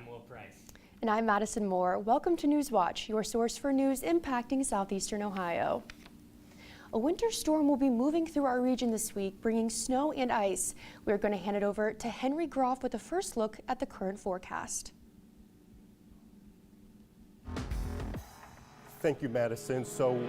I'm Will Price. And I'm Madison Moore. Welcome to Newswatch, your source for news impacting southeastern Ohio. A winter storm will be moving through our region this week, bringing snow and ice. We're going to hand it over to Henry Groff with a first look at the current forecast. Thank you, Madison. So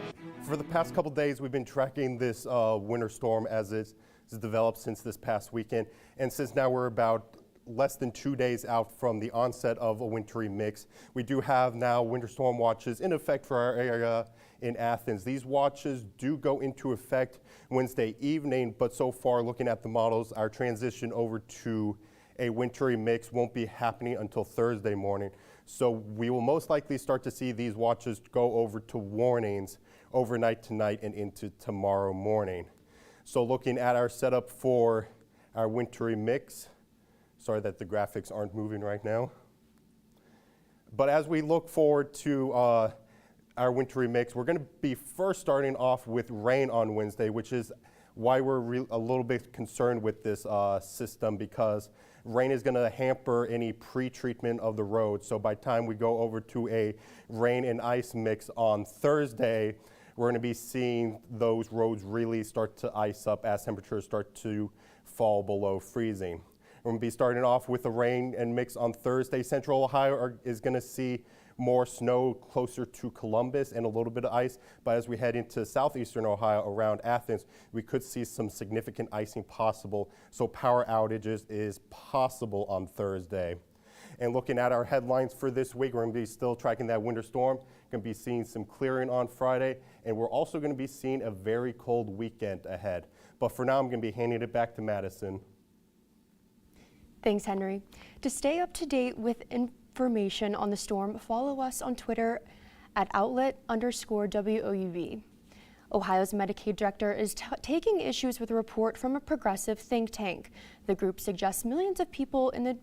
for the past couple days, we've been tracking this winter storm as it's developed since this past weekend. And since now we're about less than 2 days out from the onset of a wintry mix, we do have now winter storm watches in effect for our area in Athens. These watches do go into effect Wednesday evening, but so far looking at the models, our transition over to a wintry mix won't be happening until Thursday morning. So we will most likely start to see these watches go over to warnings overnight tonight and into tomorrow morning. So looking at our setup for our wintry mix, sorry that the graphics aren't moving right now. But as we look forward to our wintry mix, we're going to be first starting off with rain on Wednesday, which is why we're a little bit concerned with this system, because rain is going to hamper any pre-treatment of the road. So by the time we go over to a rain and ice mix on Thursday, we're going to be seeing those roads really start to ice up as temperatures start to fall below freezing. We're going to be starting off with the rain and mix on Thursday. Central Ohio is going to see more snow closer to Columbus and a little bit of ice. But as we head into southeastern Ohio around Athens, we could see some significant icing possible. So power outages is possible on Thursday. And looking at our headlines for this week, we're going to be still tracking that winter storm. Going to be seeing some clearing on Friday. And we're also going to be seeing a very cold weekend ahead. But for now, I'm going to be handing it back to Madison. Thanks, Henry. To stay up to date with information on the storm, follow us on Twitter at outlet_WOUB. Ohio's Medicaid director is taking issues with a report from a progressive think tank. The group suggests millions of people in the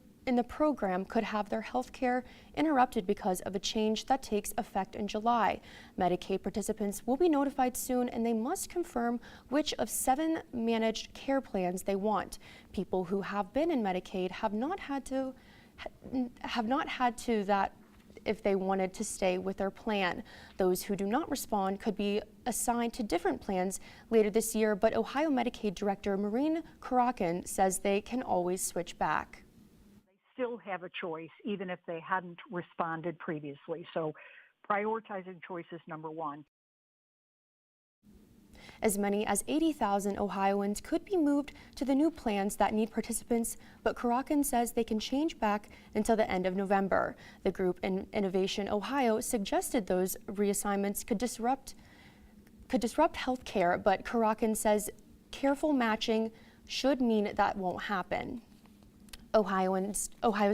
program could have their health care interrupted because of a change that takes effect in July. Medicaid participants will be notified soon, and they must confirm which of 7 managed care plans they want. People who have been in Medicaid have not had to that if they wanted to stay with their plan. Those who do not respond could be assigned to different plans later this year, but Ohio Medicaid Director Maureen Karakin says they can always switch back. Still have a choice even if they hadn't responded previously. So prioritizing choice is number one. As many as 80,000 Ohioans could be moved to the new plans that need participants, but Karakin says they can change back until the end of November. The group in Innovation Ohio suggested those reassignments could disrupt health care, but Karakin says careful matching should mean that won't happen. Ohio's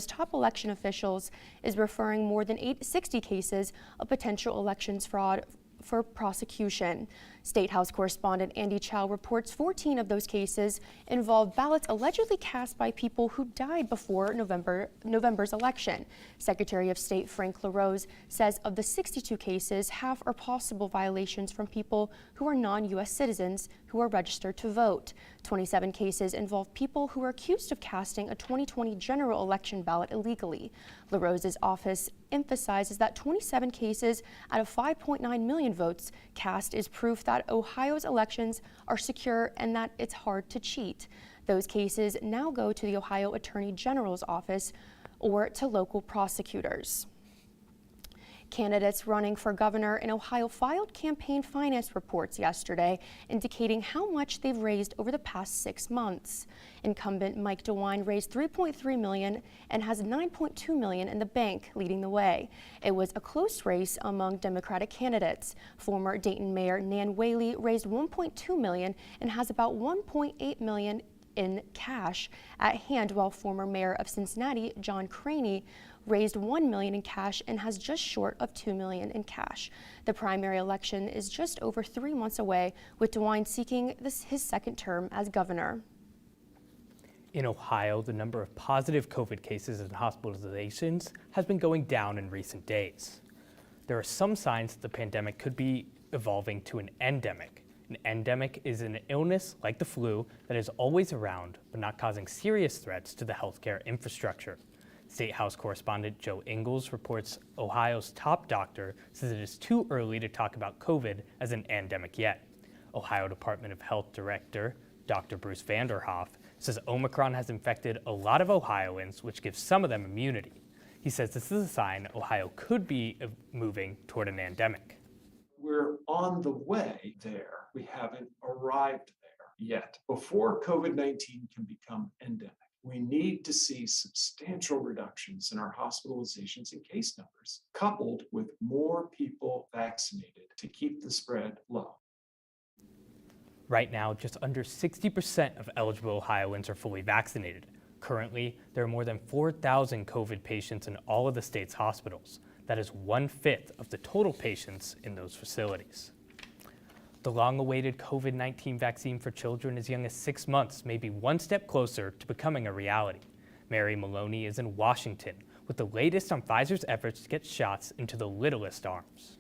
top election officials is referring more than 60 cases of potential elections fraud for prosecution. State House correspondent Andy Chow reports 14 of those cases involve ballots allegedly cast by people who died before November's election. Secretary of State Frank LaRose says of the 62 cases, half are possible violations from people who are non-U.S. citizens who are registered to vote. 27 cases involve people who are accused of casting a 2020 general election ballot illegally. LaRose's office emphasizes that 27 cases out of 5.9 million votes cast is proof that Ohio's elections are secure and that it's hard to cheat. Those cases now go to the Ohio Attorney General's office or to local prosecutors. Candidates running for governor in Ohio filed campaign finance reports yesterday, indicating how much they've raised over the past 6 months. Incumbent Mike DeWine raised $3.3 million and has $9.2 million in the bank, leading the way. It was a close race among Democratic candidates. Former Dayton Mayor Nan Whaley raised $1.2 million and has about $1.8 million in cash at hand, while former Mayor of Cincinnati John Craney raised $1 million in cash and has just short of $2 million in cash. The primary election is just over 3 months away, with DeWine seeking his second term as governor. In Ohio, the number of positive COVID cases and hospitalizations has been going down in recent days. There are some signs that the pandemic could be evolving to an endemic. An endemic is an illness like the flu that is always around but not causing serious threats to the healthcare infrastructure. State House correspondent Joe Ingles reports Ohio's top doctor says it is too early to talk about COVID as an endemic yet. Ohio Department of Health Director Dr. Bruce Vanderhoff says Omicron has infected a lot of Ohioans, which gives some of them immunity. He says this is a sign Ohio could be moving toward an endemic. We're on the way there. We haven't arrived there yet. Before COVID-19 can become endemic, we need to see substantial reductions in our hospitalizations and case numbers, coupled with more people vaccinated to keep the spread low. Right now, just under 60% of eligible Ohioans are fully vaccinated. Currently, there are more than 4,000 COVID patients in all of the state's hospitals. That is 1/5 of the total patients in those facilities. The long-awaited COVID-19 vaccine for children as young as 6 months may be one step closer to becoming a reality. Mary Maloney is in Washington with the latest on Pfizer's efforts to get shots into the littlest arms.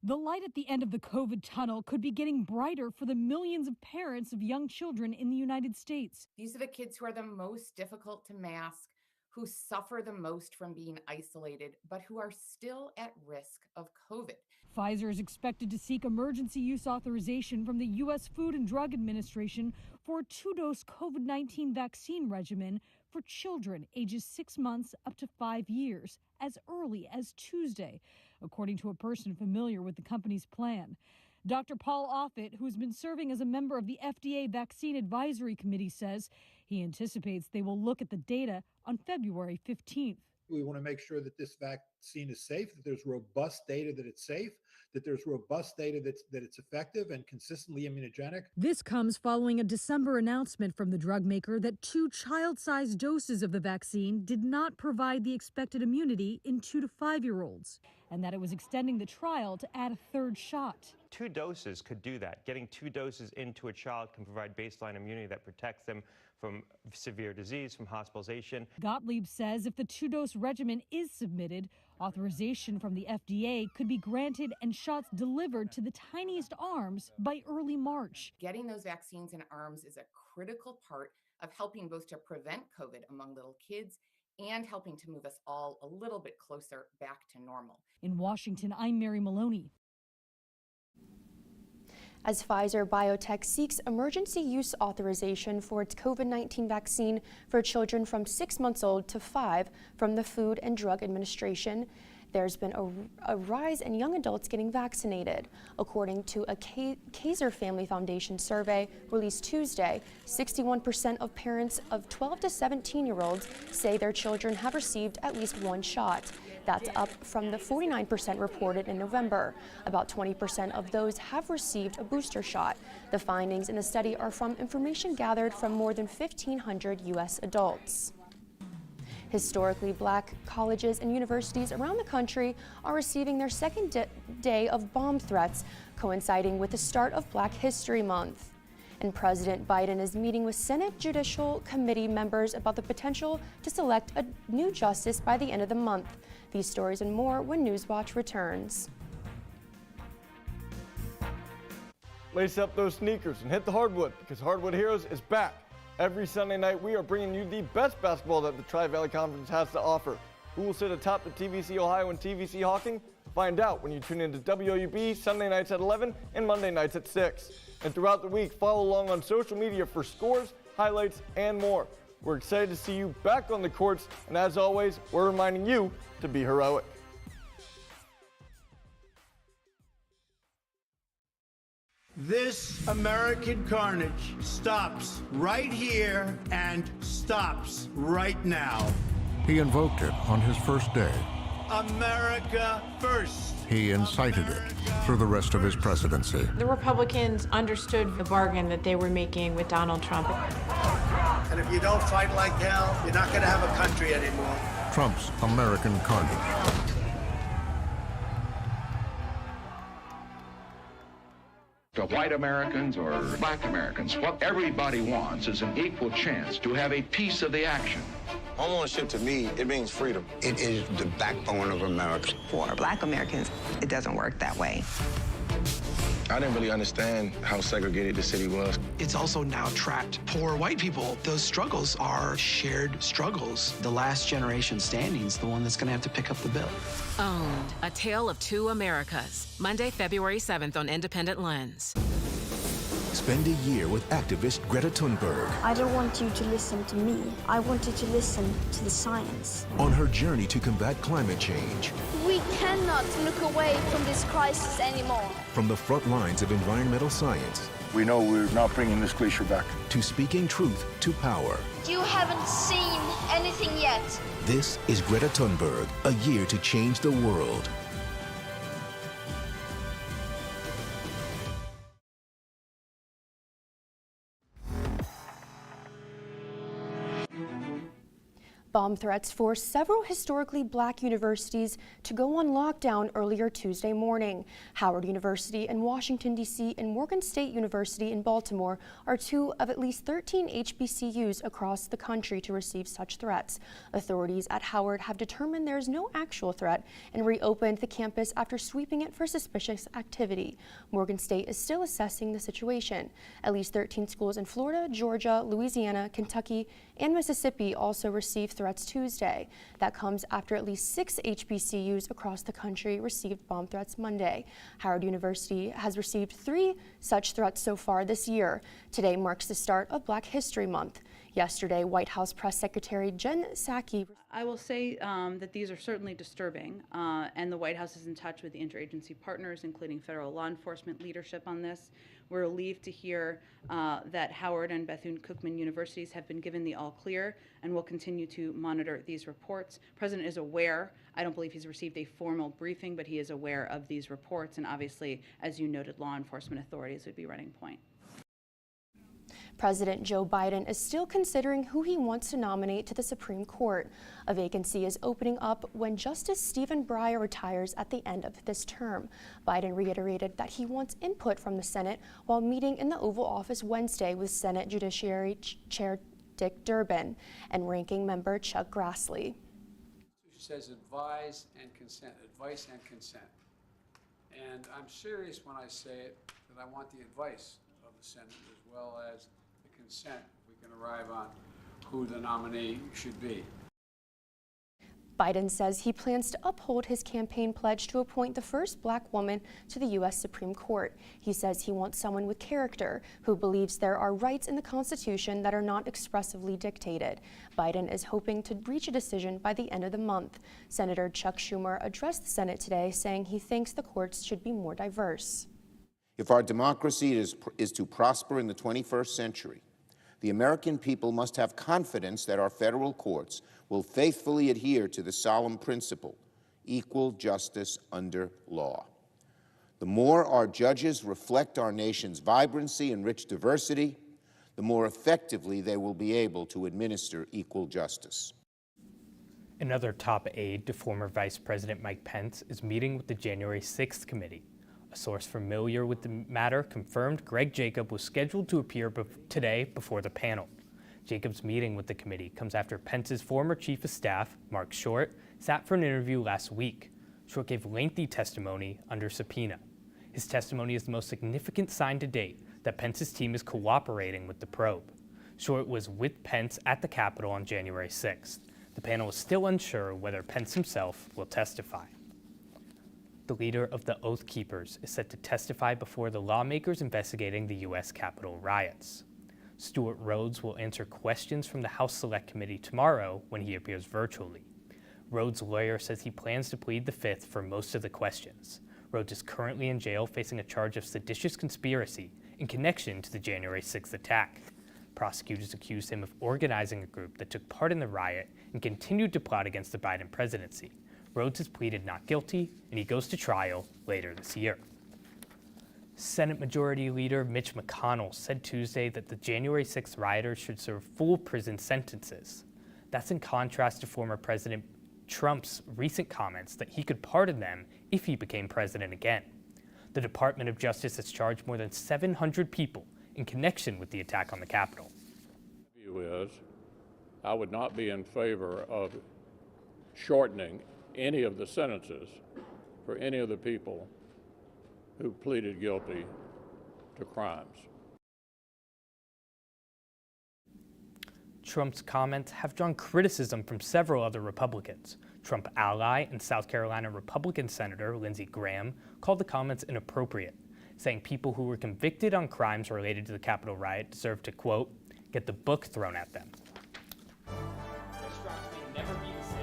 The light at the end of the COVID tunnel could be getting brighter for the millions of parents of young children in the United States. These are the kids who are the most difficult to mask, who suffer the most from being isolated, but who are still at risk of COVID. Pfizer is expected to seek emergency use authorization from the U.S. Food and Drug Administration for a 2-dose COVID-19 vaccine regimen for children ages 6 months up to 5 years as early as Tuesday, according to a person familiar with the company's plan. Dr. Paul Offit, who's been serving as a member of the FDA Vaccine Advisory Committee, says he anticipates they will look at the data on February 15th. We want to make sure that this vaccine is safe, that there's robust data that it's safe, that there's robust data that it's effective and consistently immunogenic. This comes following a December announcement from the drug maker that 2 child-sized doses of the vaccine did not provide the expected immunity in 2 to 5-year-olds, and that it was extending the trial to add a 3rd shot. 2 doses could do that. Getting 2 doses into a child can provide baseline immunity that protects them from severe disease, from hospitalization. Gottlieb says if the 2-dose regimen is submitted, authorization from the FDA could be granted and shots delivered to the tiniest arms by early March. Getting those vaccines in arms is a critical part of helping both to prevent COVID among little kids and helping to move us all a little bit closer back to normal. In Washington, I'm Mary Maloney. As Pfizer Biotech seeks emergency use authorization for its COVID-19 vaccine for children from 6 months old to 5 from the Food and Drug Administration, there's been a rise in young adults getting vaccinated. According to a Kaiser Family Foundation survey released Tuesday, 61% of parents of 12 to 17-year-olds say their children have received at least 1 shot. That's up from the 49% reported in November. About 20% of those have received a booster shot. The findings in the study are from information gathered from more than 1,500 U.S. adults. Historically Black colleges and universities around the country are receiving their second day of bomb threats, coinciding with the start of Black History Month. And President Biden is meeting with Senate Judicial Committee members about the potential to select a new justice by the end of the month. These stories and more when Newswatch returns. Lace up those sneakers and hit the hardwood, because Hardwood Heroes is back. Every Sunday night, we are bringing you the best basketball that the Tri-Valley Conference has to offer. Who will sit atop the TVC Ohio and TVC Hawking? Find out when you tune into WOUB Sunday nights at 11 and Monday nights at 6. And throughout the week, follow along on social media for scores, highlights, and more. We're excited to see you back on the courts, and as always, we're reminding you to be heroic. This American carnage stops right here and stops right now. He invoked it on his first day. America first. He incited it through the rest of his presidency. The Republicans understood the bargain that they were making with Donald Trump. And if you don't fight like hell, you're not going to have a country anymore. Trump's American carnage. To white Americans or black Americans, what everybody wants is an equal chance to have a piece of the action. Homeownership to me, it means freedom. It is the backbone of America. For Black Americans, it doesn't work that way. I didn't really understand how segregated the city was. It's also now trapped poor white people. Those struggles are shared struggles. The last generation standing is the one that's going to have to pick up the bill. Owned, A Tale of Two Americas. Monday, February 7th on Independent Lens. Spend a year with activist Greta Thunberg. I don't want you to listen to me. I want you to listen to the science. On her journey to combat climate change. We cannot look away from this crisis anymore. From the front lines of environmental science. We know we're not bringing this glacier back. To speaking truth to power. You haven't seen anything yet. This is Greta Thunberg, a year to change the world. Bomb threats forced several historically black universities to go on lockdown earlier Tuesday morning. Howard University in Washington, D.C. and Morgan State University in Baltimore are two of at least 13 HBCUs across the country to receive such threats. Authorities at Howard have determined there is no actual threat and reopened the campus after sweeping it for suspicious activity. Morgan State is still assessing the situation. At least 13 schools in Florida, Georgia, Louisiana, Kentucky, and Mississippi also received threats Tuesday. That comes after at least 6 HBCUs across the country received bomb threats Monday. Howard University has received 3 such threats so far this year. Today marks the start of Black History Month. Yesterday, White House Press Secretary Jen Psaki. I will say that these are certainly disturbing, and the White House is in touch with the interagency partners, including federal law enforcement leadership on this. We're relieved to hear that Howard and Bethune-Cookman universities have been given the all clear and will continue to monitor these reports. The President is aware. I don't believe he's received a formal briefing, but he is aware of these reports, and obviously, as you noted, law enforcement authorities would be running point. President Joe Biden is still considering who he wants to nominate to the Supreme Court. A vacancy is opening up when Justice Stephen Breyer retires at the end of this term. Biden reiterated that he wants input from the Senate while meeting in the Oval Office Wednesday with Senate Judiciary Chair Dick Durbin and Ranking Member Chuck Grassley. It says advise and consent, advice and consent. And I'm serious when I say it, that I want the advice of the Senate as well as consent, we can arrive on who the nominee should be. Biden says he plans to uphold his campaign pledge to appoint the first black woman to the U.S. Supreme Court. He says he wants someone with character who believes there are rights in the Constitution that are not expressively dictated. Biden is hoping to reach a decision by the end of the month. Senator Chuck Schumer addressed the Senate today, saying he thinks the courts should be more diverse. If our democracy is to prosper in the 21st century, the American people must have confidence that our federal courts will faithfully adhere to the solemn principle, equal justice under law. The more our judges reflect our nation's vibrancy and rich diversity, the more effectively they will be able to administer equal justice. Another top aide to former Vice President Mike Pence is meeting with the January 6th committee. A source familiar with the matter confirmed Greg Jacob was scheduled to appear today before the panel. Jacob's meeting with the committee comes after Pence's former chief of staff, Mark Short, sat for an interview last week. Short gave lengthy testimony under subpoena. His testimony is the most significant sign to date that Pence's team is cooperating with the probe. Short was with Pence at the Capitol on January 6th. The panel is still unsure whether Pence himself will testify. The leader of the Oath Keepers is set to testify before the lawmakers investigating the U.S. Capitol riots. Stuart Rhodes will answer questions from the House Select Committee tomorrow when he appears virtually. Rhodes' lawyer says he plans to plead the Fifth for most of the questions. Rhodes is currently in jail facing a charge of seditious conspiracy in connection to the January 6th attack. Prosecutors accused him of organizing a group that took part in the riot and continued to plot against the Biden presidency. Rhodes has pleaded not guilty, and he goes to trial later this year. Senate Majority Leader Mitch McConnell said Tuesday that the January 6th rioters should serve full prison sentences. That's in contrast to former President Trump's recent comments that he could pardon them if he became president again. The Department of Justice has charged more than 700 people in connection with the attack on the Capitol. The view is, I would not be in favor of shortening any of the sentences for any of the people who pleaded guilty to crimes. Trump's comments have drawn criticism from several other Republicans. Trump ally and South Carolina Republican Senator Lindsey Graham called the comments inappropriate, saying people who were convicted on crimes related to the Capitol riot deserve to, quote, get the book thrown at them. Restaurants may never be the same.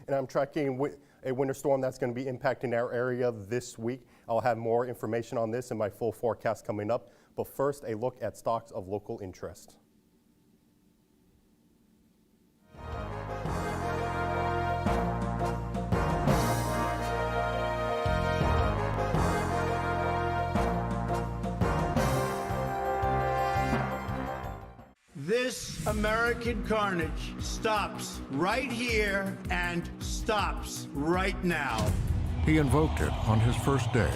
And I'm tracking a winter storm that's going to be impacting our area this week. I'll have more information on this in my full forecast coming up. But first, a look at stocks of local interest. This American carnage stops right here and stops right now. He invoked it on his first day.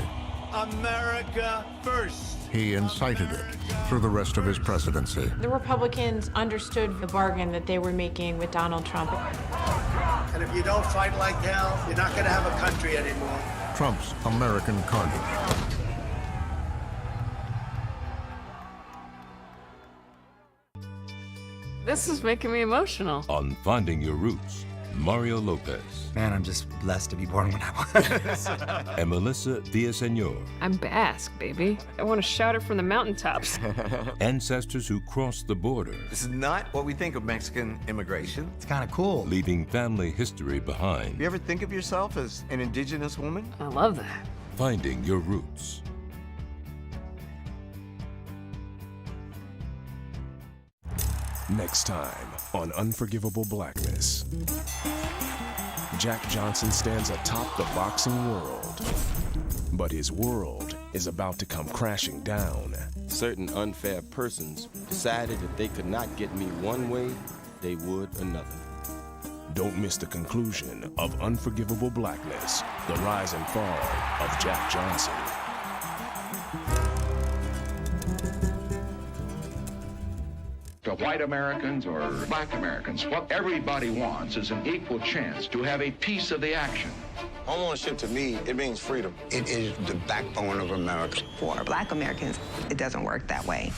America first. He incited it through the rest of his presidency. The Republicans understood the bargain that they were making with Donald Trump. And if you don't fight like hell, you're not going to have a country anymore. Trump's American carnage. This is making me emotional. On Finding Your Roots, Mario Lopez. Man, I'm just blessed to be born when I was. And Melissa Villaseñor. I'm Basque, baby. I want to shout it from the mountaintops. Ancestors who crossed the border. This is not what we think of Mexican immigration. It's kind of cool. Leaving family history behind. You ever think of yourself as an indigenous woman? I love that. Finding Your Roots. Next time on Unforgivable Blackness. Jack Johnson stands atop the boxing world, but his world is about to come crashing down. Certain unfair persons decided that they could not get me one way, they would another. Don't miss the conclusion of Unforgivable Blackness, the rise and fall of Jack Johnson. To white Americans or black Americans, what everybody wants is an equal chance to have a piece of the action. Homeownership to me, it means freedom. It is the backbone of America. For black Americans, it doesn't work that way.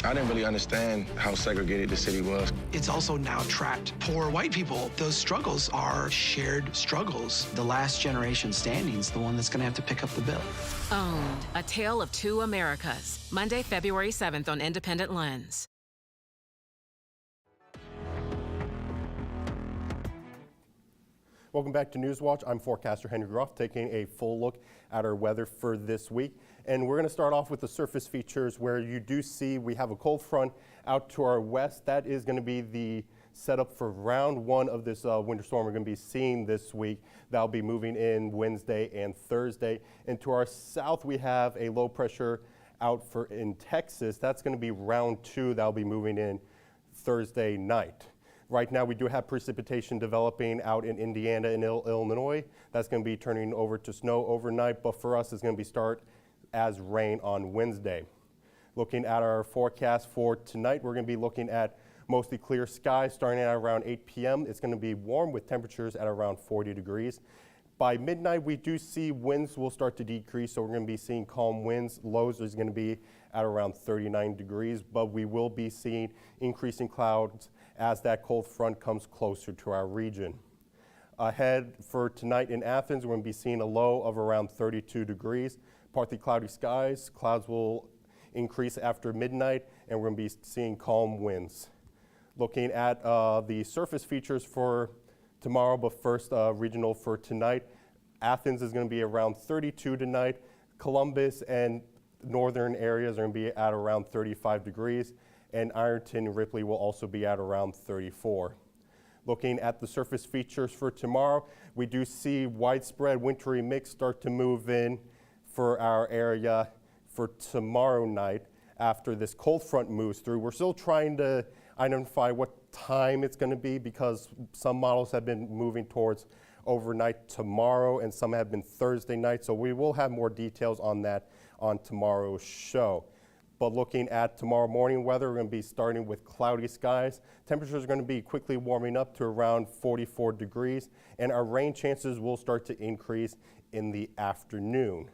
I didn't really understand how segregated the city was. It's also now trapped poor white people. Those struggles are shared struggles. The last generation standing is the one that's going to have to pick up the bill. Owned, A Tale of Two Americas. Monday, February 7th on Independent Lens. Welcome back to Newswatch. I'm forecaster Henry Groff taking a full look at our weather for this week. And we're going to start off with the surface features where you do see we have a cold front out to our west. That is going to be the setup for round one of this winter storm we're going to be seeing this week. That'll be moving in Wednesday and Thursday. And to our south, we have a low pressure out in Texas. That's going to be round two. That'll be moving in Thursday night. Right now, we do have precipitation developing out in Indiana and Illinois. That's going to be turning over to snow overnight, but for us, it's going to be start as rain on Wednesday. Looking at our forecast for tonight, we're going to be looking at mostly clear skies starting at around 8 p.m. It's going to be warm with temperatures at around 40 degrees. By midnight, we do see winds will start to decrease, so we're going to be seeing calm winds. Lows is going to be at around 39 degrees, but we will be seeing increasing clouds as that cold front comes closer to our region. Ahead for tonight in Athens, we're going to be seeing a low of around 32 degrees. Partly cloudy skies. Clouds will increase after midnight, and we're going to be seeing calm winds. Looking at the surface features for tomorrow, but first regional for tonight. Athens is going to be around 32 tonight. Columbus and northern areas are going to be at around 35 degrees. And Ironton and Ripley will also be at around 34. Looking at the surface features for tomorrow, we do see widespread wintry mix start to move in for our area for tomorrow night after this cold front moves through. We're still trying to identify what time it's going to be because some models have been moving towards overnight tomorrow and some have been Thursday night. So we will have more details on that on tomorrow's show. But looking at tomorrow morning weather, we're going to be starting with cloudy skies. Temperatures are going to be quickly warming up to around 44 degrees, and our rain chances will start to increase in the afternoon.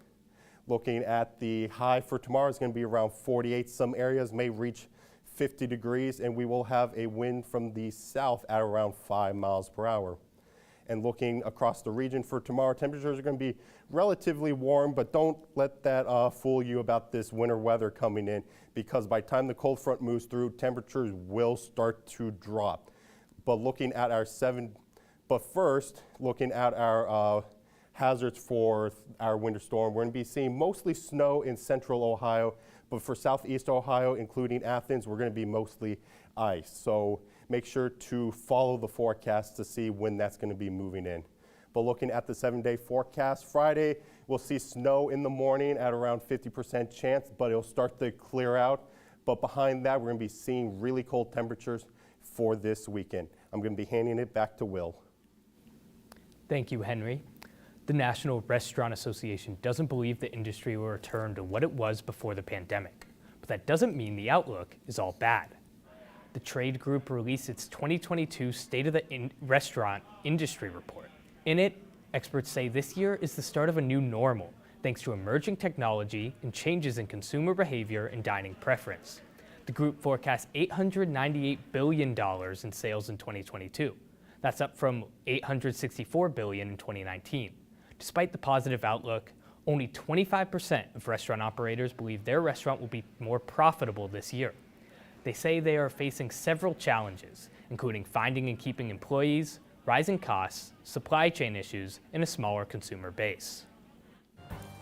Looking at the high for tomorrow is going to be around 48. Some areas may reach 50 degrees, and we will have a wind from the south at around 5 miles per hour. And looking across the region for tomorrow, temperatures are going to be relatively warm, but don't let that fool you about this winter weather coming in, because by the time the cold front moves through, temperatures will start to drop. But first, looking at our hazards for our winter storm, we're going to be seeing mostly snow in central Ohio, but for southeast Ohio, including Athens, we're going to be mostly ice. So make sure to follow the forecast to see when that's going to be moving in. But looking at the 7-day forecast, Friday, we'll see snow in the morning at around 50% chance, but it'll start to clear out. But behind that, we're going to be seeing really cold temperatures for this weekend. I'm going to be handing it back to Will. Thank you, Henry. The National Restaurant Association doesn't believe the industry will return to what it was before the pandemic, but that doesn't mean the outlook is all bad. The trade group released its 2022 State of the Restaurant Industry Report. In it, experts say this year is the start of a new normal, thanks to emerging technology and changes in consumer behavior and dining preference. The group forecasts $898 billion in sales in 2022. That's up from $864 billion in 2019. Despite the positive outlook, only 25% of restaurant operators believe their restaurant will be more profitable this year. They say they are facing several challenges, including finding and keeping employees, rising costs, supply chain issues, and a smaller consumer base.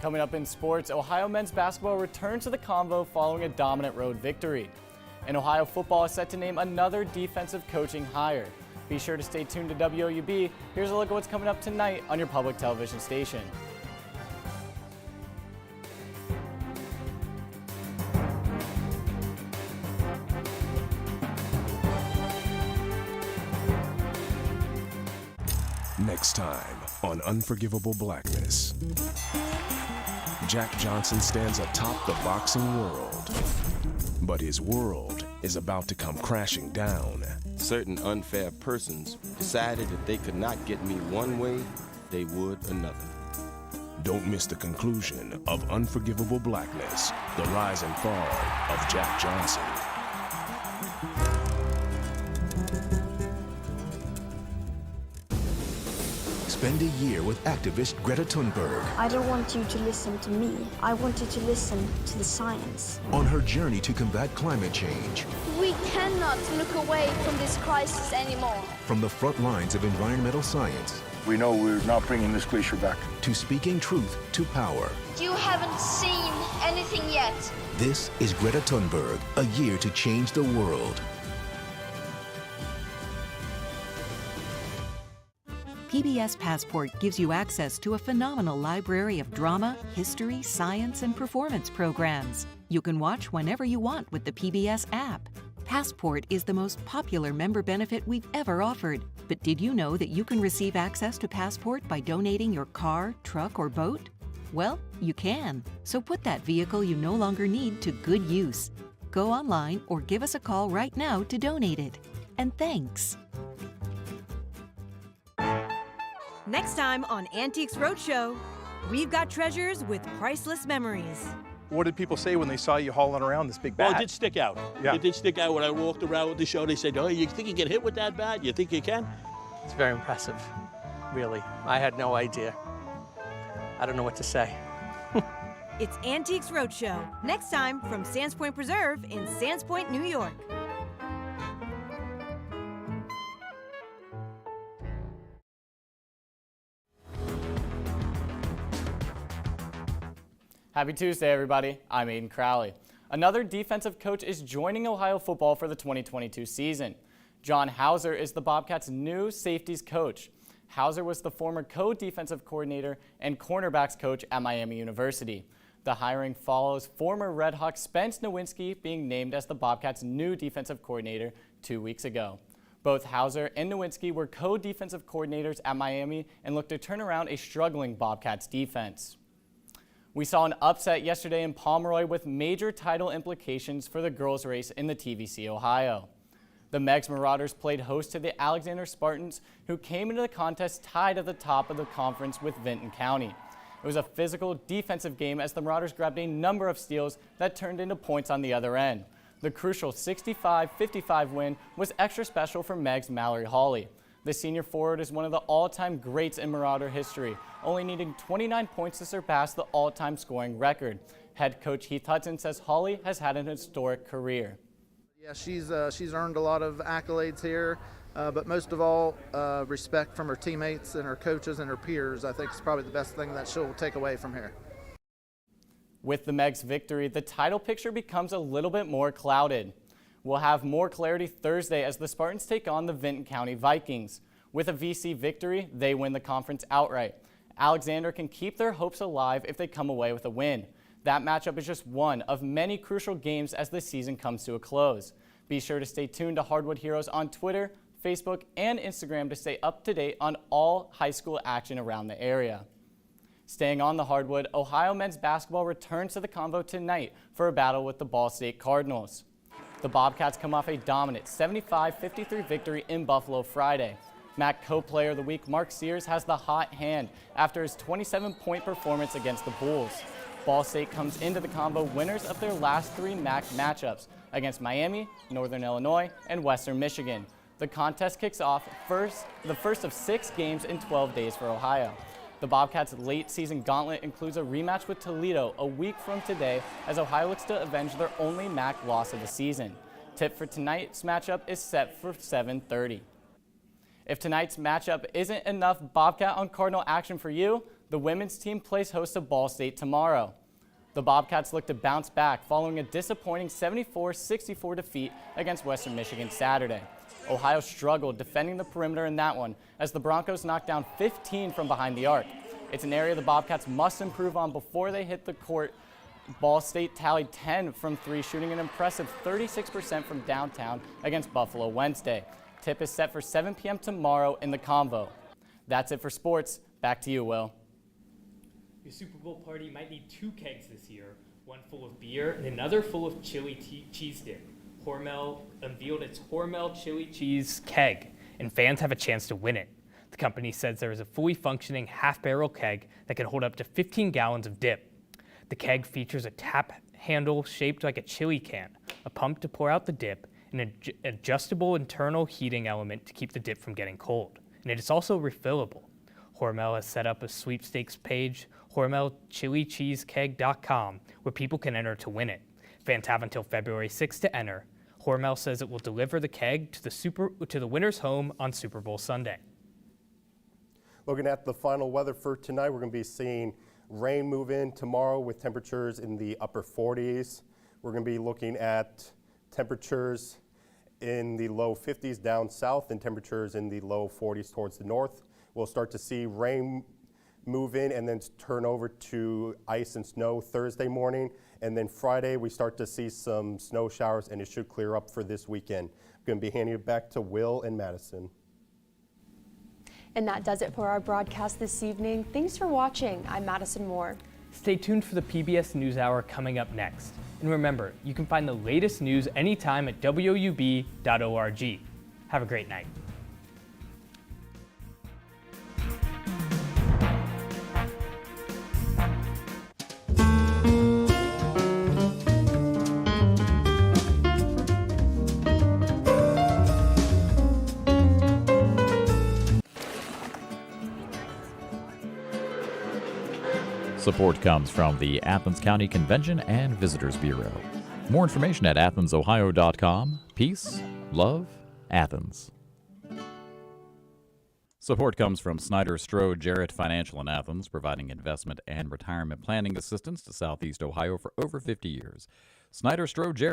Coming up in sports, Ohio men's basketball returns to the convo following a dominant road victory. And Ohio football is set to name another defensive coaching hire. Be sure to stay tuned to WOUB. Here's a look at what's coming up tonight on your public television station. Next time on Unforgivable Blackness. Jack Johnson stands atop the boxing world, but his world is about to come crashing down. Certain unfair persons decided that they could not get me one way, they would another. Don't miss the conclusion of Unforgivable Blackness, the rise and fall of Jack Johnson. Spend a year with activist Greta Thunberg. I don't want you to listen to me. I want you to listen to the science. On her journey to combat climate change. We cannot look away from this crisis anymore. From the front lines of environmental science. We know we're not bringing this glacier back. To speaking truth to power. You haven't seen anything yet. This is Greta Thunberg, a year to change the world. PBS Passport gives you access to a phenomenal library of drama, history, science, and performance programs. You can watch whenever you want with the PBS app. Passport is the most popular member benefit we've ever offered. But did you know that you can receive access to Passport by donating your car, truck, or boat? Well, you can. So put that vehicle you no longer need to good use. Go online or give us a call right now to donate it. And thanks. Next time on Antiques Roadshow, we've got treasures with priceless memories. What did people say when they saw you hauling around this big bat? Well, it did stick out. Yeah. It did stick out when I walked around with the show. They said, oh, you think you can hit with that bat? You think you can? It's very impressive, really. I had no idea. I don't know what to say. It's Antiques Roadshow, next time from Sands Point Preserve in Sands Point, New York. Happy Tuesday, everybody. I'm Aiden Crowley. Another defensive coach is joining Ohio football for the 2022 season. John Hauser is the Bobcats' new safeties coach. Hauser was the former co-defensive coordinator and cornerbacks coach at Miami University. The hiring follows former Red Hawk Spence Nowinski being named as the Bobcats' new defensive coordinator 2 weeks ago. Both Hauser and Nowinski were co-defensive coordinators at Miami and looked to turn around a struggling Bobcats defense. We saw an upset yesterday in Pomeroy with major title implications for the girls' race in the TVC Ohio. The Megs Marauders played host to the Alexander Spartans, who came into the contest tied at the top of the conference with Vinton County. It was a physical, defensive game as the Marauders grabbed a number of steals that turned into points on the other end. The crucial 65-55 win was extra special for Megs Mallory Hawley. The senior forward is one of the all-time greats in Marauder history, only needing 29 points to surpass the all-time scoring record. Head coach Heath Hudson says Hawley has had an historic career. Yeah, she's earned a lot of accolades here, but most of all, respect from her teammates and her coaches and her peers. I think is probably the best thing that she'll take away from here. With the Megs' victory, the title picture becomes a little bit more clouded. We'll have more clarity Thursday as the Spartans take on the Vinton County Vikings. With a VC victory, they win the conference outright. Alexander can keep their hopes alive if they come away with a win. That matchup is just one of many crucial games as the season comes to a close. Be sure to stay tuned to Hardwood Heroes on Twitter, Facebook, and Instagram to stay up to date on all high school action around the area. Staying on the hardwood, Ohio men's basketball returns to the Convo tonight for a battle with the Ball State Cardinals. The Bobcats come off a dominant 75-53 victory in Buffalo Friday. MAC co-player of the week Mark Sears has the hot hand after his 27-point performance against the Bulls. Ball State comes into the Convo winners of their last 3 MAC matchups against Miami, Northern Illinois, and Western Michigan. The contest kicks off the first of 6 games in 12 days for Ohio. The Bobcats' late-season gauntlet includes a rematch with Toledo a week from today as Ohio looks to avenge their only MAC loss of the season. Tip for tonight's matchup is set for 7:30. If tonight's matchup isn't enough Bobcat on Cardinal action for you, the women's team plays host to Ball State tomorrow. The Bobcats look to bounce back following a disappointing 74-64 defeat against Western Michigan Saturday. Ohio struggled defending the perimeter in that one as the Broncos knocked down 15 from behind the arc. It's an area the Bobcats must improve on before they hit the court. Ball State tallied 10 from 3, shooting an impressive 36% from downtown against Buffalo Wednesday. Tip is set for 7 p.m. tomorrow in the Convo. That's it for sports. Back to you, Will. Your Super Bowl party might need 2 kegs this year, one full of beer and another full of chili cheese dip. Hormel unveiled its Hormel chili cheese keg, and fans have a chance to win it. The company says there is a fully functioning half-barrel keg that can hold up to 15 gallons of dip. The keg features a tap handle shaped like a chili can, a pump to pour out the dip, and an adjustable internal heating element to keep the dip from getting cold. And it is also refillable. Hormel has set up a sweepstakes page, HormelChiliCheeseKeg.com, where people can enter to win it. Fans have until February 6th to enter. Hormel says it will deliver the keg to the winner's home on Super Bowl Sunday. Looking at the final weather for tonight, we're going to be seeing rain move in tomorrow with temperatures in the upper 40s. We're going to be looking at temperatures in the low 50s down south and temperatures in the low 40s towards the north. We'll start to see rain move in and then turn over to ice and snow Thursday morning. And then Friday, we start to see some snow showers, and it should clear up for this weekend. I'm going to be handing it back to Will and Madison. And that does it for our broadcast this evening. Thanks for watching. I'm Madison Moore. Stay tuned for the PBS NewsHour coming up next. And remember, you can find the latest news anytime at woub.org. Have a great night. Support comes from the Athens County Convention and Visitors Bureau. More information at AthensOhio.com. Peace, love, Athens. Support comes from Snyder Strode Jarrett Financial in Athens, providing investment and retirement planning assistance to Southeast Ohio for over 50 years. Snyder Strode Jarrett.